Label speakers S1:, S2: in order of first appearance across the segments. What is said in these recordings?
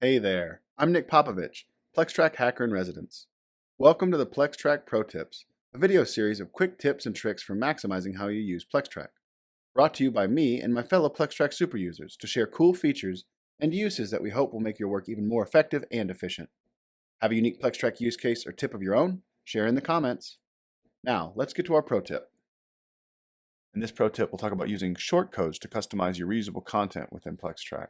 S1: Hey there, I'm Nick Popovich, PlexTrac Hacker in Residence. Welcome to the PlexTrac ProTips, a video series of quick tips and tricks for maximizing how you use PlexTrac. Brought to you by me and my fellow PlexTrac super users to share cool features and uses that we hope will make your work even more effective and efficient. Have a unique PlexTrac use case or tip of your own? Share in the comments. Now, let's get to our pro tip. In this pro tip, we'll talk about using shortcodes to customize your reusable content within PlexTrac.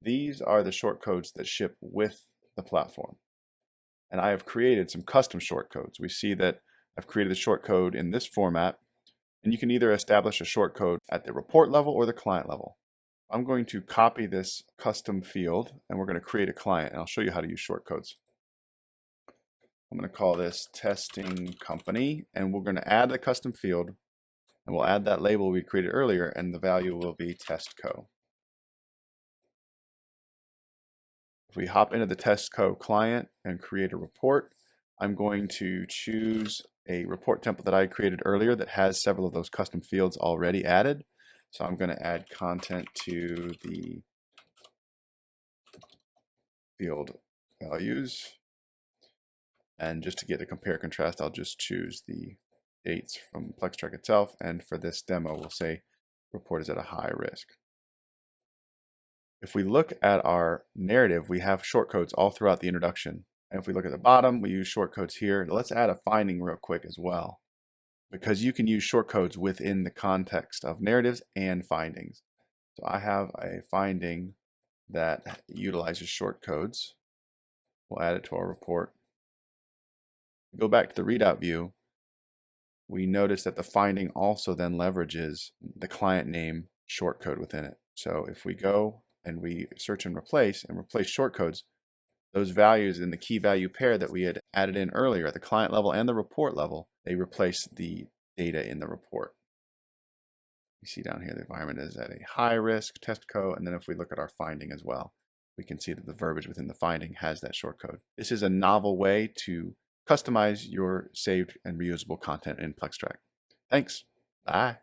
S1: These are the shortcodes that ship with the platform. And I have created some custom shortcodes. We see that I've created the shortcode in this format, and you can either establish a shortcode at the report level or the client level. I'm going to copy this custom field, and we're going to create a client, and I'll show you how to use shortcodes. I'm going to call this testing company, and we're going to add the custom field, and we'll add that label we created earlier, and the value will be testco. If we hop into the testco client and create a report, I'm going to choose a report template that I created earlier that has several of those custom fields already added. So I'm going to add content to the field values. And just to get a compare contrast, I'll just choose the dates from PlexTrac itself. And for this demo, we'll say report is at a high risk. If we look at our narrative, we have shortcodes all throughout the introduction. And if we look at the bottom, we use shortcodes here. Let's add a finding real quick as well, because you can use shortcodes within the context of narratives and findings. So I have a finding that utilizes shortcodes. We'll add it to our report. Go back to the readout view. We notice that the finding also then leverages the client name shortcode within it. So if we go and we search and replace shortcodes, those values in the key value pair that we had added in earlier at the client level and the report level, they replace the data in the report. You see down here the environment is at a high risk, testco, and then if we look at our finding as well, we can see that the verbiage within the finding has that shortcode. This is a novel way to customize your saved and reusable content in PlexTrac. Thanks. Bye.